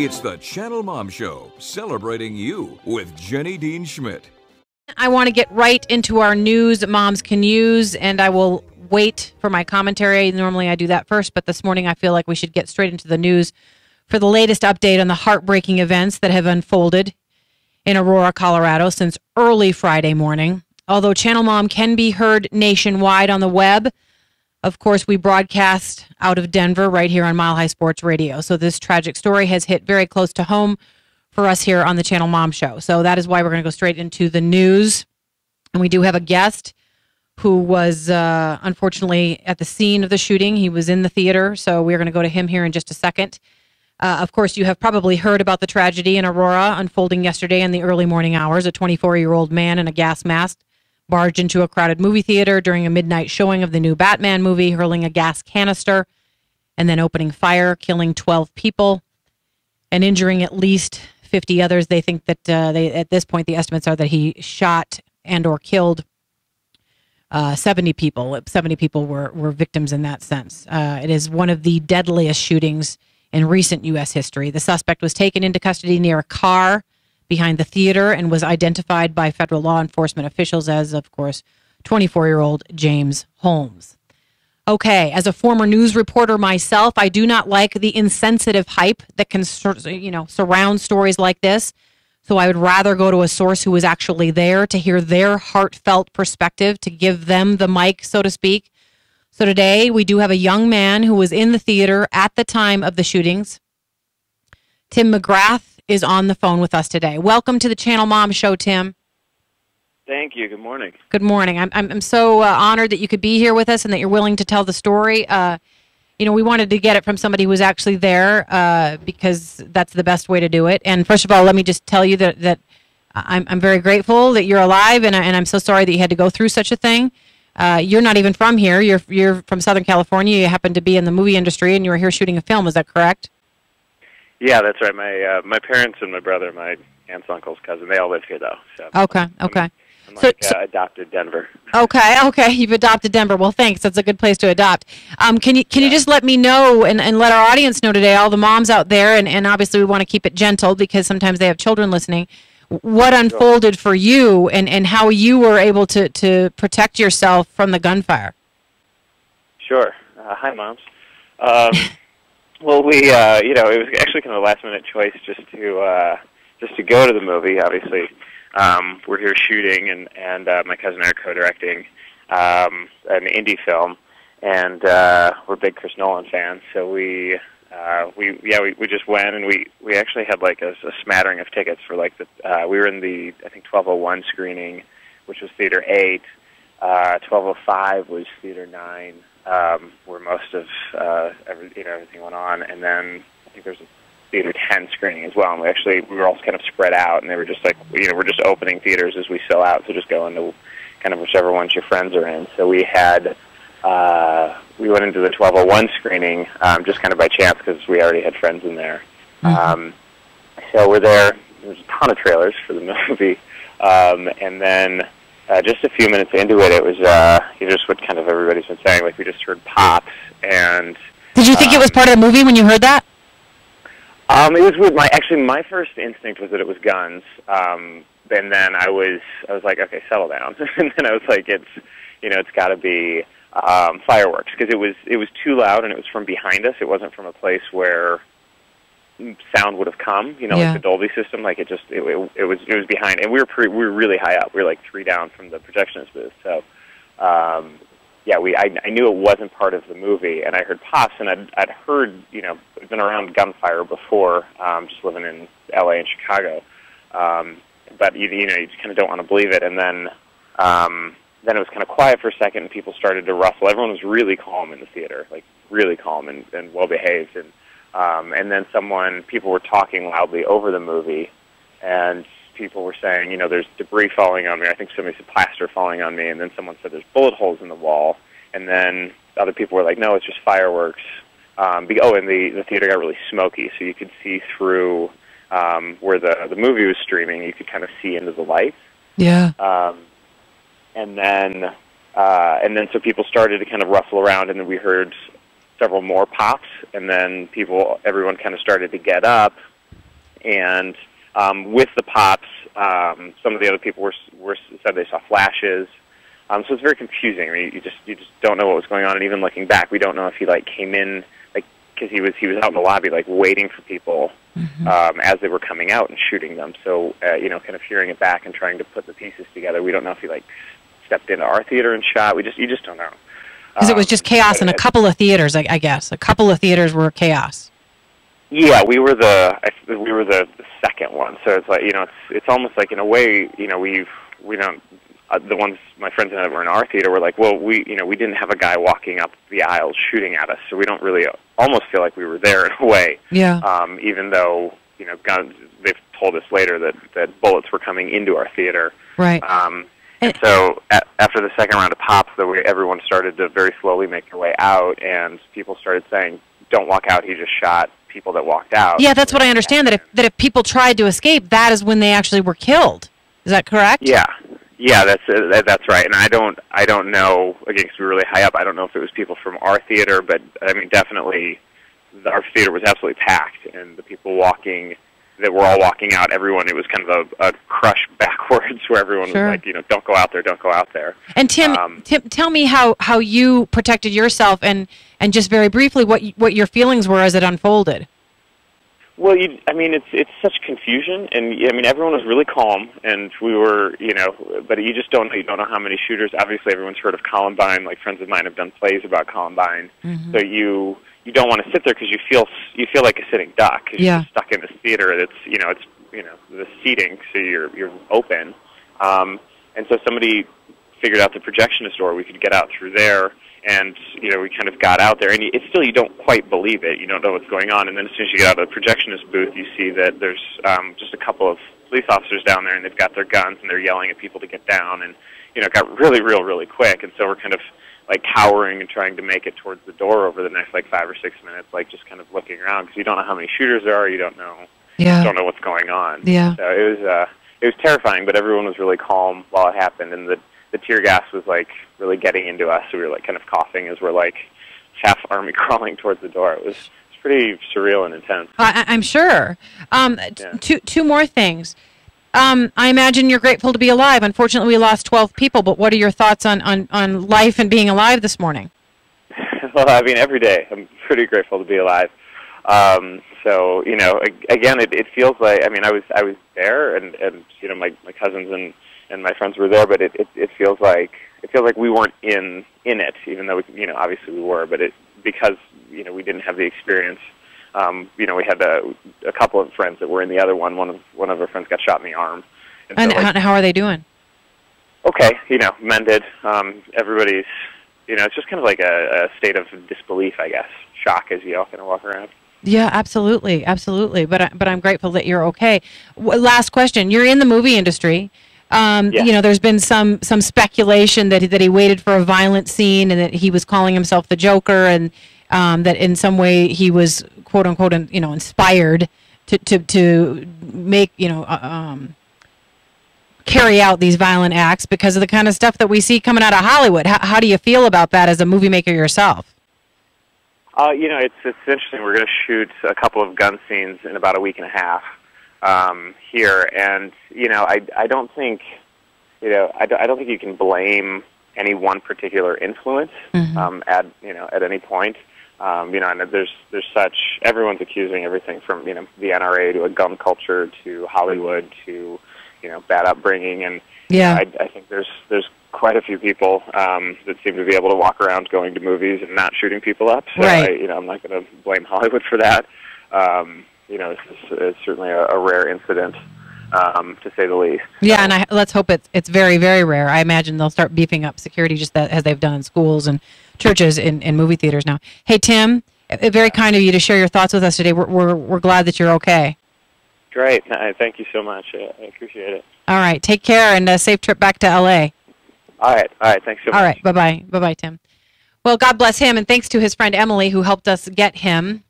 It's the Channel Mom Show, celebrating you with Jenny Dean Schmidt. I want to get right into our news moms can use, and I will wait for my commentary. Normally I do that first, but this morning I feel like we should get straight into the news for the latest update on the heartbreaking events that have unfolded in Aurora, Colorado since early Friday morning. Although Channel Mom can be heard nationwide on the web, of course, we broadcast out of Denver right here on Mile High Sports Radio. So this tragic story has hit very close to home for us here on the Channel Mom Show. So that is why we're going to go straight into the news. And we do have a guest who was unfortunately at the scene of the shooting. He was in the theater. So we're going to go to him here in just a second. Of course, you have probably heard about the tragedy in Aurora unfolding yesterday in the early morning hours. A 24-year-old man in a gas mask barged into a crowded movie theater during a midnight showing of the new Batman movie, hurling a gas canister and then opening fire, killing 12 people and injuring at least 50 others. They think that at this point, the estimates are that he shot and or killed 70 people. 70 people were victims in that sense. It is one of the deadliest shootings in recent U.S. history. The suspect was taken into custody near a car behind the theater and was identified by federal law enforcement officials as, of course, 24-year-old James Holmes. Okay, as a former news reporter myself, I do not like the insensitive hype that can, surround stories like this. So I would rather go to a source who was actually there to hear their heartfelt perspective, to give them the mic, so to speak. So today we do have a young man who was in the theater at the time of the shootings. Tim McGrath is on the phone with us today. Welcome to the Channel Mom Show, Tim. Thank you. Good morning. Good morning. I'm so honored that you could be here with us and that you're willing to tell the story. We wanted to get it from somebody who was actually there because that's the best way to do it. And first of all, let me just tell you that I'm very grateful that you're alive, and I'm so sorry that you had to go through such a thing. You're not even from here. You're from Southern California. You happen to be in the movie industry, and you were here shooting a film. Is that correct? Yeah, that's right. My parents and my brother, my aunts, uncles, cousin, they all live here, though. So okay. I'm like adopted Denver. Okay. You've adopted Denver. Well, thanks. That's a good place to adopt. Can you just let me know and let our audience know today, all the moms out there, and obviously we want to keep it gentle because sometimes they have children listening, what unfolded for you and how you were able to protect yourself from the gunfire? Sure. Hi, moms. Well, we, it was actually kind of a last-minute choice just to go to the movie. Obviously, we're here shooting, and my cousin and I are co-directing an indie film, and we're big Chris Nolan fans. So we just went, and we actually had like a smattering of tickets for like we were in the 1201 screening, which was Theater 8. 1205 was Theater 9. Where most of everything went on, and then I think there's a Theater 10 screening as well. And we were all kind of spread out, and they were just like, we're just opening theaters as we sell out, so just go into kind of whichever ones your friends are in. So we went into the 1201 screening just kind of by chance because we already had friends in there. Mm-hmm. So we're there. There's a ton of trailers for the movie, and then. Just a few minutes into it, it was just what kind of everybody's been saying. Like we just heard pops, and did you think it was part of the movie when you heard that? It was weird. My first instinct was that it was guns, and then I was like, okay, settle down. And then I was like, it's got to be fireworks because it was too loud and it was from behind us. It wasn't from a place where sound would have come, like the Dolby system. Like it was behind, and we were really high up. We were like 3 down from the projectionist booth. So, I knew it wasn't part of the movie, and I heard pops, and I'd heard, I'd been around gunfire before, just living in L.A. and Chicago, but you just kind of don't want to believe it. And then it was kind of quiet for a second, and people started to rustle. Everyone was really calm in the theater, like really calm and well behaved, and then people were talking loudly over the movie, and people were saying, there's debris falling on me. I think somebody said plaster falling on me, and then someone said there's bullet holes in the wall, and then other people were like, no, it's just fireworks. And the theater got really smoky, so you could see through where the movie was streaming. You could kind of see into the lights. Yeah. And then so people started to kind of rustle around, and then we heard several more pops, and then everyone kind of started to get up, and with the pops, some of the other people were said they saw flashes. So it's very confusing. I mean, you just don't know what was going on, and even looking back, we don't know if he came in because he was out in the lobby waiting for people as they were coming out and shooting them. So kind of hearing it back and trying to put the pieces together, we don't know if he stepped into our theater and shot. You just don't know. Because it was just chaos in a couple of theaters, I guess. A couple of theaters were chaos. Yeah, we were the second one. So it's it's almost like in a way, we don't. The ones my friends and I were in our theater were we didn't have a guy walking up the aisles shooting at us, so we don't really almost feel like we were there in a way. Yeah. Even though guns, they've told us later that bullets were coming into our theater. Right. And so after the second round of pops, everyone started to very slowly make their way out, and people started saying, "Don't walk out. He just shot people that walked out." Yeah, that's what I understand. That if people tried to escape, that is when they actually were killed. Is that correct? Yeah. Yeah, that's right. And I don't know, again, because we were really high up, I don't know if it was people from our theater, but I mean, definitely our theater was absolutely packed, and the people that were all walking out, everyone, it was kind of a crush backwards where everyone Sure. was don't go out there, don't go out there. And Tim, tell me how you protected yourself, and just very briefly what your feelings were as it unfolded. Well, it's such confusion, and everyone was really calm, and we were, but you just don't know. You don't know how many shooters. Obviously, everyone's heard of Columbine. Friends of mine have done plays about Columbine. Mm-hmm. So you don't want to sit there because you feel like a sitting duck. You're stuck in this theater. It's the seating, so you're open. And so somebody figured out the projectionist door. We could get out through there. And, we kind of got out there, and it's still, you don't quite believe it. You don't know what's going on. And then as soon as you get out of the projectionist booth, you see that there's just a couple of police officers down there, and they've got their guns, and they're yelling at people to get down. And, it got really, really quick. And so we're kind of, cowering and trying to make it towards the door over the next, 5 or 6 minutes, just kind of looking around, because you don't know how many shooters there are. You don't know. Yeah. Don't know what's going on. Yeah. So it was terrifying, but everyone was really calm while it happened, and the tear gas was really getting into us. So we were kind of coughing as we're half army crawling towards the door. It was pretty surreal and intense. I'm sure. Two more things. I imagine you're grateful to be alive. Unfortunately, we lost 12 people. But what are your thoughts on life and being alive this morning? Well, every day I'm pretty grateful to be alive. So again, it feels like I was there, and my cousins and my friends were there, but it feels like we weren't in it, even though obviously we were, but because we didn't have the experience. We had a couple of friends that were in the other one. One of our friends got shot in the arm. And so, how are they doing? Okay, mended. Everybody's it's just kind of a state of disbelief, I guess, shock as you all kind of walk around. Yeah, absolutely. But I'm grateful that you're okay. Last question: you're in the movie industry. There's been some speculation that he waited for a violent scene and that he was calling himself the Joker, and that in some way he was quote unquote inspired to make carry out these violent acts because of the kind of stuff that we see coming out of Hollywood. How do you feel about that as a movie maker yourself? It's interesting. We're going to shoot a couple of gun scenes in about a week and a half. Here, and I don't think I don't think you can blame any one particular influence at any point. And there's such, everyone's accusing everything from the NRA to a gun culture to Hollywood to bad upbringing, and I think there's quite a few people that seem to be able to walk around going to movies and not shooting people up. So right. I'm not going to blame Hollywood for that. It's certainly a rare incident, to say the least. Yeah, and let's hope it's very, very rare. I imagine they'll start beefing up security just as they've done in schools and churches and movie theaters now. Hey, Tim, very kind of you to share your thoughts with us today. We're glad that you're okay. Great. Thank you so much. I appreciate it. All right. Take care and a safe trip back to L.A. All right. Thanks so much. All right. Bye-bye. Bye-bye, Tim. Well, God bless him, and thanks to his friend Emily who helped us get him